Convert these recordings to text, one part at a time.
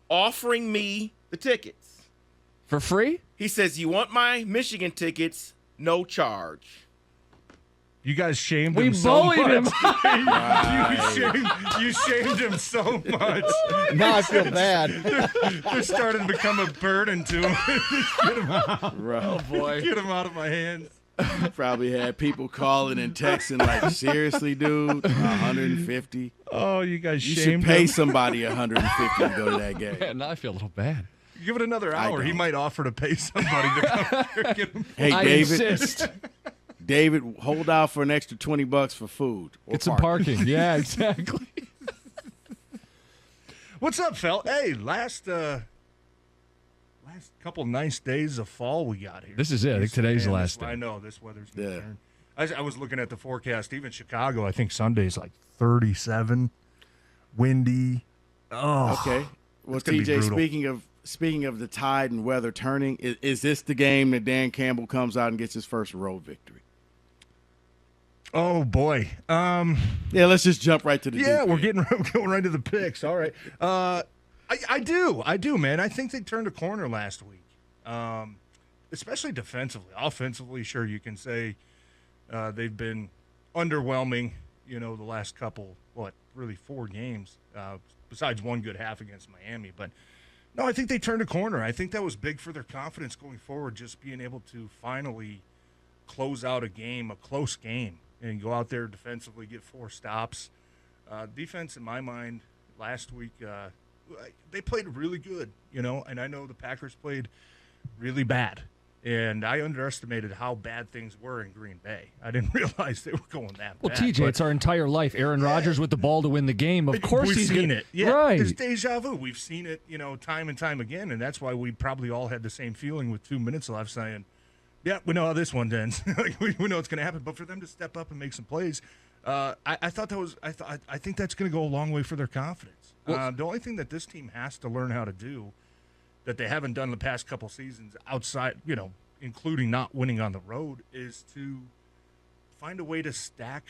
offering me the tickets. For free? He says, "You want my Michigan tickets? No charge." You guys shamed him so much. We bullied him. You shamed him so much. Now I feel bad. They're starting to become a burden to him. Just get him out. Right. Oh, boy. Get him out of my hands. Probably had people calling and texting like, seriously, dude, 150. Oh, you guys You shamed should pay him. somebody 150 to go to that game. Man, now I feel a little bad. Give it another hour. He might offer to pay somebody to come here and get him. Hey, I David. insist. David, hold out for an extra $20 for food. Or Get some parking. Yeah, exactly. What's up, Fel? Hey, last couple nice days of fall we got here. This is it. I think today's the last day. I know. This weather's going to turn. I was looking at the forecast. Even Chicago, I think Sunday's like 37, windy. Oh, okay. Well, gonna be TJ, speaking of the tide and weather turning, is this the game that Dan Campbell comes out and gets his first road victory? Oh, boy. Yeah, let's just jump right to the we're going right to the picks. All right. I do, man. I think they turned a corner last week, especially defensively. Offensively, sure, you can say they've been underwhelming, the last couple, really 4 games, besides one good half against Miami. But, no, I think they turned a corner. I think that was big for their confidence going forward, just being able to finally close out a close game, and go out there defensively, get 4 stops. Defense, in my mind, last week, they played really good, and I know the Packers played really bad. And I underestimated how bad things were in Green Bay. I didn't realize they were going that bad. Well, TJ, it's our entire life. Aaron Rodgers with the ball to win the game. Of course we've he's seen it. Yeah, right. It's deja vu. We've seen it, time and time again, and that's why we probably all had the same feeling with 2 minutes left, saying, yeah, we know how this one ends. we know it's going to happen. But for them to step up and make some plays, I think that's going to go a long way for their confidence. The only thing that this team has to learn how to do that they haven't done the past couple seasons outside, including not winning on the road, is to find a way to stack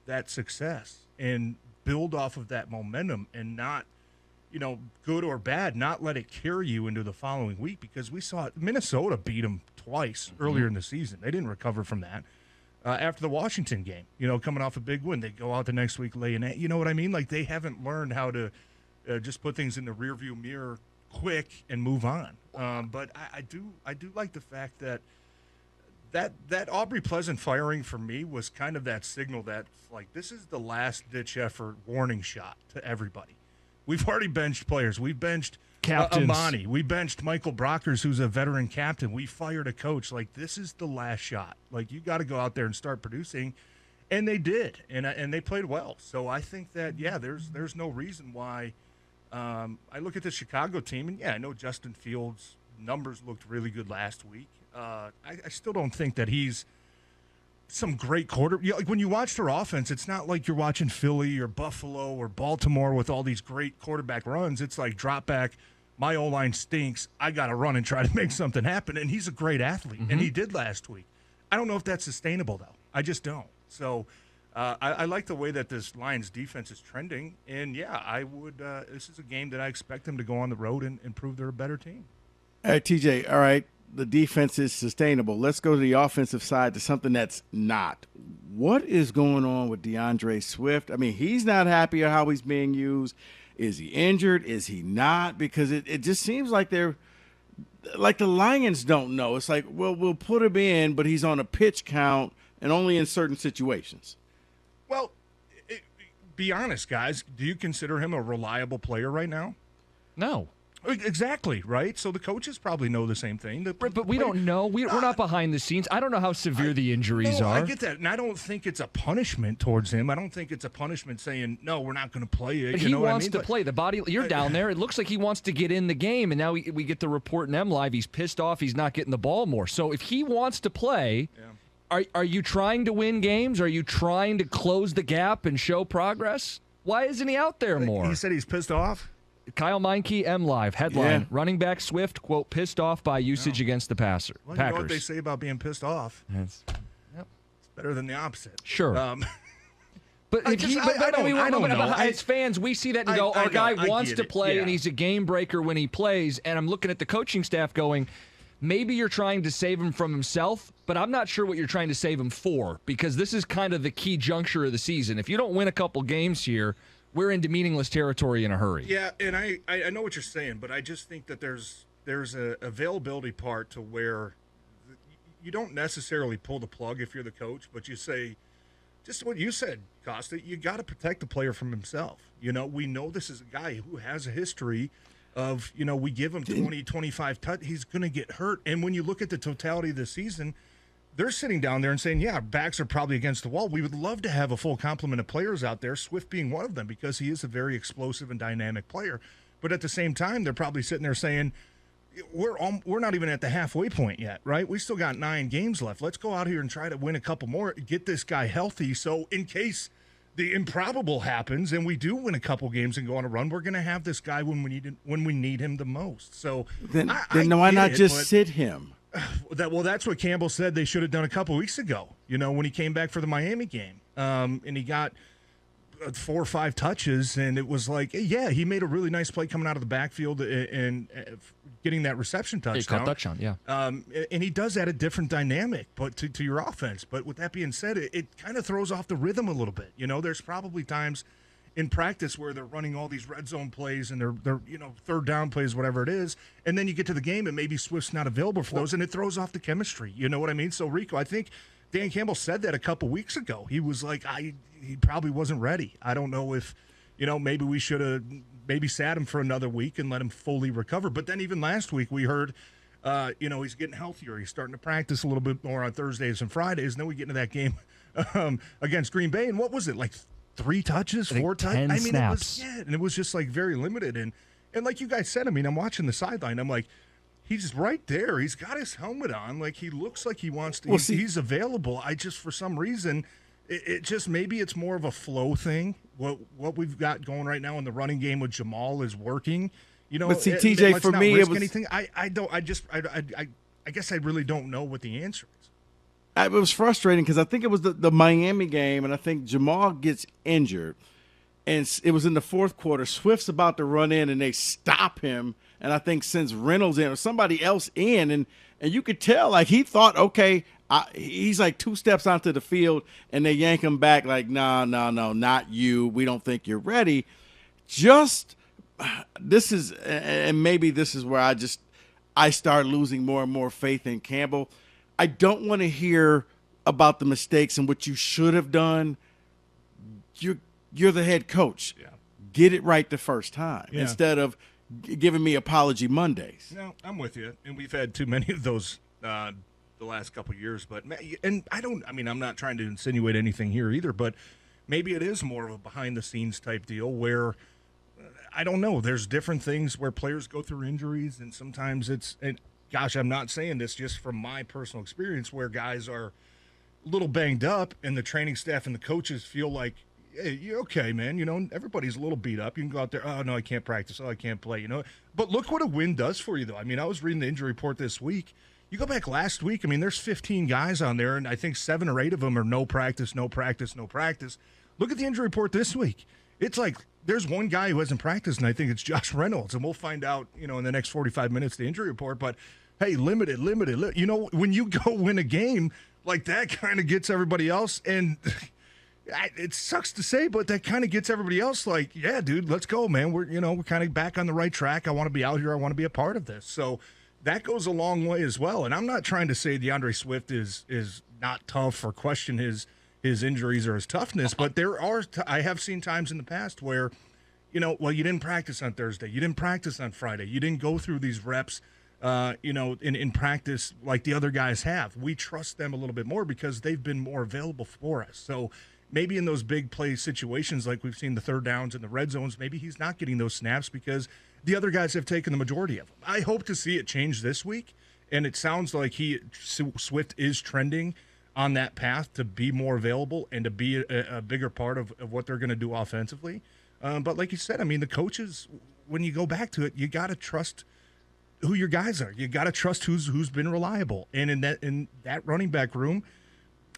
that success and build off of that momentum and not, good or bad, not let it carry you into the following week, because we saw Minnesota beat them twice earlier in the season. They didn't recover from that. After the Washington game, coming off a big win, they go out the next week laying it. You know what I mean? Like, they haven't learned how to just put things in the rearview mirror quick and move on. But I do like the fact that Aubrey Pleasant firing for me was kind of that signal that, like, this is the last-ditch effort warning shot to everybody. We've already benched players. We've benched Amani. We benched Michael Brockers, who's a veteran captain. We fired a coach. Like, this is the last shot. Like, you got to go out there and start producing. And they did. And they played well. So I think that, there's no reason why. I look at the Chicago team, and, I know Justin Fields' numbers looked really good last week. I still don't think that he's some great like, when you watch their offense, it's not like you're watching Philly or Buffalo or Baltimore with all these great quarterback runs. It's like, drop back, my O-line stinks, I got to run and try to make something happen. And he's a great athlete, and he did last week. I don't know if that's sustainable, though. I just don't. So I like the way that this Lions defense is trending. And, I would this is a game that I expect them to go on the road and prove they're a better team. All right, TJ, all right. The defense is sustainable. Let's go to the offensive side, to something that's not. What is going on with DeAndre Swift? I mean, he's not happy at how he's being used. Is he injured? Is he not? Because it just seems like the Lions don't know. It's like, well, we'll put him in, but he's on a pitch count and only in certain situations. Well, be honest, guys. Do you consider him a reliable player right now? No. Exactly, right? So the coaches probably know the same thing. But we don't know. We're not behind the scenes. I don't know how severe the injuries are. I get that. And I don't think it's a punishment towards him. I don't think it's a punishment saying, no, we're not going to play it. He wants to play. The body, you're down there. It looks like he wants to get in the game, and now we get the report in MLive. He's pissed off. He's not getting the ball more. So if he wants to play, are you trying to win games? Are you trying to close the gap and show progress? Why isn't he out there more? He said he's pissed off? Kyle Meinke, MLive, headline, running back Swift, quote, pissed off by usage against the passer. Well, Packers. You know what they say about being pissed off? It's better than the opposite. Sure. But I don't know. As fans, we see that and go, our guy wants to play, and he's a game breaker when he plays. And I'm looking at the coaching staff going, maybe you're trying to save him from himself, but I'm not sure what you're trying to save him for, because this is kind of the key juncture of the season. If you don't win a couple games here, we're into meaningless territory in a hurry. Yeah, and I know what you're saying, but I just think that there's a availability part to where you don't necessarily pull the plug if you're the coach, but you say, just what you said, Costa, you got to protect the player from himself. We know this is a guy who has a history of, we give him 20, 25 touch, he's going to get hurt. And when you look at the totality of the season, they're sitting down there and saying, yeah, our backs are probably against the wall. We would love to have a full complement of players out there, Swift being one of them, because he is a very explosive and dynamic player. But at the same time, they're probably sitting there saying, we're not even at the halfway point yet, right? We still got 9 games left. Let's go out here and try to win a couple more, get this guy healthy. So in case the improbable happens and we do win a couple games and go on a run, we're going to have this guy when we need him the most. So then why not just sit him? That's what Campbell said they should have done a couple weeks ago, when he came back for the Miami game. And he got 4 or 5 touches, and it was like, yeah, he made a really nice play coming out of the backfield and getting that reception touchdown. Yeah. And he does add a different dynamic, but to your offense. But with that being said, it kind of throws off the rhythm a little bit. There's probably times in practice where they're running all these red zone plays and they're third down plays, whatever it is, and then you get to the game and maybe Swift's not available for those, and it throws off the chemistry. You know what I mean? So Rico, I think Dan Campbell said that a couple weeks ago. He was like, he probably wasn't ready. I don't know if, maybe we should have maybe sat him for another week and let him fully recover. But then even last week we heard, he's getting healthier. He's starting to practice a little bit more on Thursdays and Fridays. And then we get into that game against Green Bay. And what was it, like 3 touches, 4 touches? 10 snaps. And it was just like very limited. And like you guys said, I'm watching the sideline. I'm like, he's right there. He's got his helmet on. Like, he looks like he wants to. He's available. I just, for some reason, it just, maybe it's more of a flow thing. What we've got going right now in the running game with Jamal is working. But see, TJ, for me, it was anything. I guess I really don't know what the answer is. It was frustrating because I think it was the Miami game, and I think Jamal gets injured, and it was in the fourth quarter. Swift's about to run in, and they stop him, and I think sends Reynolds in or somebody else in, and you could tell, like, he thought, okay, he's like 2 steps onto the field, and they yank him back like, no, not you. We don't think you're ready. This is, and maybe this is where I start losing more and more faith in Campbell. I don't want to hear about the mistakes and what you should have done. You're the head coach. Yeah. Get it right the first time instead of giving me apology Mondays. No, I'm with you, and we've had too many of those the last couple of years. But I'm not trying to insinuate anything here either. But maybe it is more of a behind-the-scenes type deal where I don't know. There's different things where players go through injuries, and sometimes gosh, I'm not saying this just from my personal experience, where guys are a little banged up, and the training staff and the coaches feel like, hey, you're okay, man. Everybody's a little beat up. You can go out there, oh, no, I can't practice. Oh, I can't play, But look what a win does for you, though. I was reading the injury report this week. You go back last week, there's 15 guys on there, and I think 7 or 8 of them are no practice. Look at the injury report this week. It's like there's one guy who hasn't practiced, and I think it's Josh Reynolds, and we'll find out, in the next 45 minutes, the injury report. But, hey, limited. When you go win a game, like that kind of gets everybody else, and it sucks to say, but that kind of gets everybody else like, yeah, dude, let's go, man. We're kind of back on the right track. I want to be out here. I want to be a part of this. So that goes a long way as well. And I'm not trying to say DeAndre Swift is not tough or question his injuries or his toughness, but I have seen times in the past where, you didn't practice on Thursday. You didn't practice on Friday. You didn't go through these reps, in practice like the other guys have. We trust them a little bit more because they've been more available for us. So maybe in those big play situations, like we've seen the third downs and the red zones, maybe he's not getting those snaps because the other guys have taken the majority of them. I hope to see it change this week, and it sounds like Swift is trending on that path to be more available and to be a bigger part of what they're going to do offensively. But like you said, the coaches, when you go back to it, you got to trust who your guys are. You got to trust who's been reliable. And in that running back room,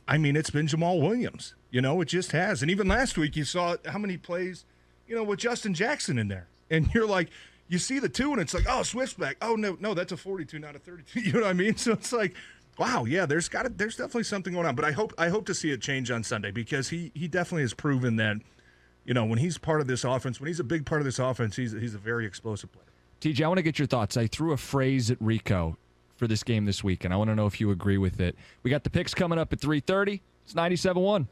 it's been Jamal Williams. You know, it just has. And even last week, you saw how many plays, you know, with Justin Jackson in there. And you're like, you see the 2, and it's like, oh, Swift's back. Oh, no, that's a 42, not a 32. You know what I mean? So it's like, wow, yeah, there's definitely something going on. But I hope to see it change on Sunday, because he definitely has proven that, you know, when he's part of this offense, when he's a big part of this offense, he's a very explosive player. TJ, I want to get your thoughts. I threw a phrase at Rico for this game this week, and I want to know if you agree with it. We got the picks coming up at 3:30. It's 97.1.